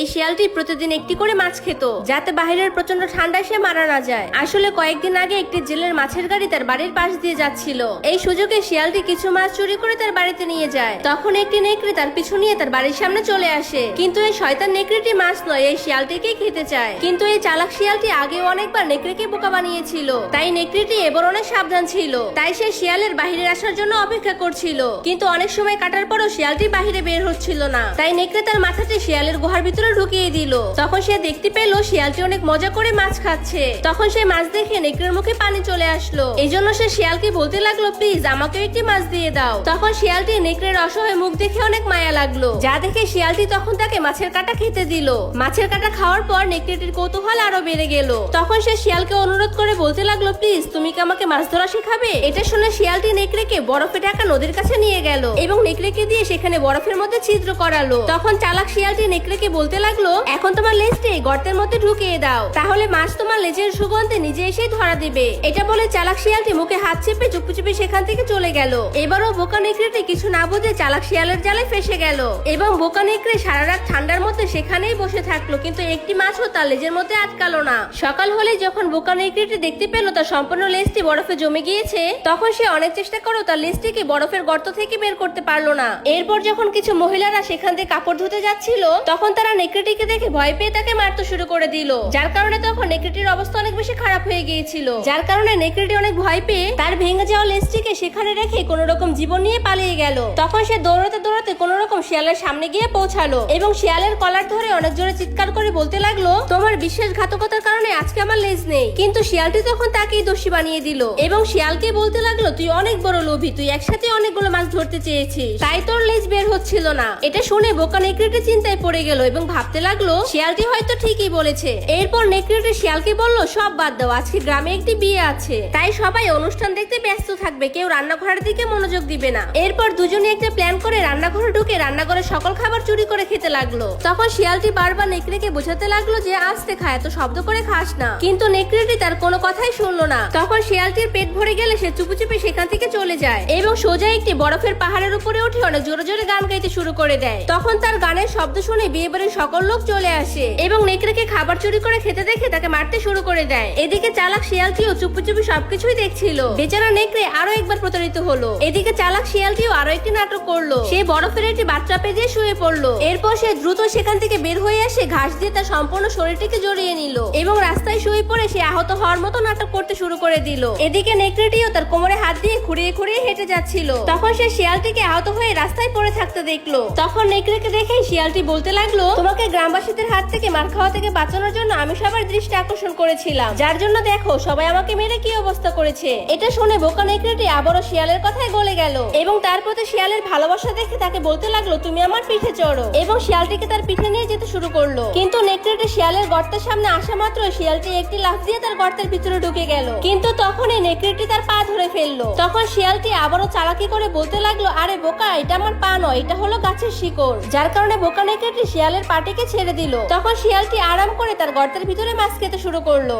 এই শিয়ালটি প্রতিদিন একটি করে মাছ খেত, যাতে বাহিরের প্রচন্ড ঠান্ডায় সে মারা না যায়। আসলে কয়েকদিন আগে একটি জেলের মাছের গাড়ি তার বাড়ির পাশ দিয়ে যাচ্ছিল। এই সুযোগে শিয়ালটি কিছু মাছ চুরি করে তার বাড়িতে নিয়ে যায়। তখন একটি নেকড়ে তার পিছু নিয়ে তার বাড়ির সামনে চলে আসে, কিন্তু এই শয়তান নেকড়েটি মাছ নয়, এই শিয়ালটিকেই খেতে চায়। কিন্তু এই চালাক শিয়ালটি আগে অনেকবার নেকড়েকে বোকা বানিয়েছিল, তাই নেকড়েটি এবার অনেক সাবধান ছিল। তাই সে শিয়ালের বাহিরে আসার জন্য অপেক্ষা করছিল, কিন্তু অনেক সময় কাটার পরও শিয়ালটি বাহিরে বের হচ্ছিল না। তাই নেকড়ে তার মাথাটি শিয়ালের গুহার ভিতরে ঢুকিয়ে দিল। তখন সে দেখতে পেল শিয়ালটি অনেক মজা করে মাছ খাচ্ছে। তখন সে মাছ দেখে নেকড়ের মুখে পানি চলে আসলো। এই জন্য সে শিয়ালকে বলতে লাগলো, প্লিজ আমাকে একটি মাছ দিয়ে দাও। তখন শিয়ালটি নেকড়ের অসহায় মুখ দেখে অনেক মায়া লাগলো, যা দেখে শিয়ালটি তখন তাকে মাছের কাঁটা খেতে দিল। মাছের কাঁটা খাওয়ার পর নেকড়েটির কৌতূহল আরো বেড়ে গেল। তখন সে শিয়ালকে অনুরোধ করে বলতে লাগলো, প্লিজ তুমি কি আমাকে মাছ ধরা শেখাবে? এটা শুনে শিয়ালটি নেকড়েকে বরফে ঢাকা নদীর কাছে নিয়ে গেল এবং নেকড়েকে দিয়ে সেখানে বরফের মধ্যে ছিদ্র করালো। তখন চালাক শিয়ালটি নেকড়েকে বলতে লাগলো, এখন তোমার লেজটি গর্তের মধ্যে ঢুকিয়ে দাও, তাহলে মাছ তোমার লেজের সুগন্ধে নিজে এসেই ধরা দিবে। এটা বলে চালাক শিয়ালটি মুখে হাত চেপে চুপি চুপি সেখান থেকে চলে গেল। এবারও বোকা নেকড়েটি কিছু না বুঝে চালাক শিয়ালের জালে ফেসে গেল এবং বোকা নেকড়ে সারা রাত ঠান্ডার মধ্যে সেখানেই বসে থাকলো, কিন্তু একটি মাছও তার লেজের মধ্যে আটকালো না। সকাল হলে যখন বোকা নেকড়েটি দেখতে পেল তার সম্পূর্ণ লেজটি বরফে জমে গিয়েছে, তখন সে অনেক চেষ্টা করেও তার লেজটিকে বরফের গর্ত থেকে বের করতে পারলো না। এরপর যখন কিছু মহিলারা সেখান থেকে কাপড় ধুতে যাচ্ছিল, তখন তারা নেকড়েটিকে দেখে ভয় পেয়ে তাকে মারতে শুরু করে দিল, যার কারণে তখন নেকড়েটির অবস্থা অনেক বেশি খারাপ হয়ে গিয়েছিল। যার কারণে নেকড়েটি অনেক ভয় পেয়ে তার ভেঙে যাওয়া লেজটিকে সেখানে রেখে কোন রকম জীবন নিয়ে পালিয়ে গেল। তখন সে দৌড়াতে দৌড়াতে কোন রকম শিয়ালের সামনে গিয়ে পৌঁছালো এবং শিয়ালের কলার ধরে অনেক জোরে চিৎকার করে বলতে লাগলো, তোমার বিশ্বাসঘাতকতার কারণে আজকে আমার লেজ নেই। কিন্তু শিয়ালটি তখন তাকেই দোষী বানিয়ে দিল এবং শিয়ালকে বলতে লাগলো, তুই অনেক বড় লোভী, তুই একসাথে অনেকগুলো মাছ ধরতে চেয়েছিস, তাই তোর লেজ বের হচ্ছিল না। এটা শুনে বোকা নেকড়েটি চিন্তায় পড়ে গেল এবং ভাবতে লাগলো, শিয়ালটি হয়তো ঠিকই বলেছে। এরপর নেকড়েটি শিয়ালকে বলল, সব বাদ দাও, আজকে গ্রামে একটি বিয়ে আছে, তাই সবাই অনুষ্ঠান দেখতে ব্যস্ত থাকবে, কেউ রান্নাঘরের দিকে মনোযোগ দিবে না। এরপর দুজনে একটা প্ল্যান করে রান্নাঘরে ঢুকে রান্নাঘরের সকল খাবার চুরি করে খেতে লাগলো। তখন শিয়ালটি বারবার নেকড়েকে বোঝাতে লাগলো যে আস্তে খা, এত শব্দ করে খাস না, কিন্তু নেকড়েটি তার কোনো কথাই শুনলো না। তখন শিয়ালটির পেট ভরে গেলে সে চুপি চুপি সেখান থেকে চলে যায় এবং সোজা একটি বরফের পাহাড়ের উপরে উঠে অনেক জোরে জোরে গান গাইতে শুরু করে দেয়। তখন তার গানের শব্দ শুনে বিয়ে বাড়ির সকল লোক চলে আসে এবং নেকড়েকে খাবার চুরি করে খেতে দেখে তাকে মারতে শুরু করে দেয়। এদিকে চালাক শিয়ালটিও চুপি চুপি সবকিছুই দেখছিল। বেচারা নেকড়ে আরো একবার প্রতারিত হলো। এদিকে চালাক শিয়ালটিও আরো একটি নাটক করলো, সে বরফের একটি বাচ্চা পেয়ে শুয়ে পড়লো। এরপর সে দ্রুত সেখান থেকে বের হয়ে এসে ঘাস দিয়ে তার সম্পূর্ণ শরীরটিকে জড়িয়ে নিল এবং রাস্তায় শুয়ে পড়ে সে আহত হওয়ার মতো নাটক করতে শুরু করে দিল। এদিকে নেকড়েটিও তার কোমরে হাত দিয়ে খুঁড়িয়ে খুঁড়িয়ে হেঁটে যাচ্ছিল। তখন সে শিয়ালটিকে আহত হয়ে রাস্তায় পড়ে থাকতে দেখলো। তখন নেকড়েকে দেখে শিয়ালটি বলতে লাগলো, তোমাকে গ্রামবাসীদের হাত থেকে মার খাওয়া থেকে বাঁচানোর জন্য আমি সবার দৃষ্টি আকর্ষণ করেছিলাম, যার জন্য দেখো সবাই আমাকে মেরে কি অবস্থা করেছে। এটা শুনে বোকা নেকড়েটি আবারও শিয়ালের কথায় গলে গেল এবং তার প্রতি শিয়ালের ভালোবাসা দেখে তাকে বলতে লাগলো, তুমি আমার পিঠে চড়ো, এবং শিয়ালটিকে তার পিঠে নিয়ে যেতে শুরু করলো। কিন্তু নেকড়েটি শিয়ালের গর্তের সামনে আসা মাত্র শিয়ালটি একটি লাফ দিয়ে তার গর্তের ভিতরে ঢুকে গেল, কিন্তু তখনই নেকড়েটি তার পা ধরে ফেললো। তখন শিয়ালটি আবারও চালাকি করে বলতে লাগলো, আরে বোকা, এটা আমার পা নয়, এটা হলো গাছের শিকড়, যার কারণে বোকা নেকড়েটি শিয়ালের পাটিকে ছেড়ে দিল। তখন শিয়ালটি আরাম করে তার গর্তের ভিতরে মাছ খেতে শুরু করলো।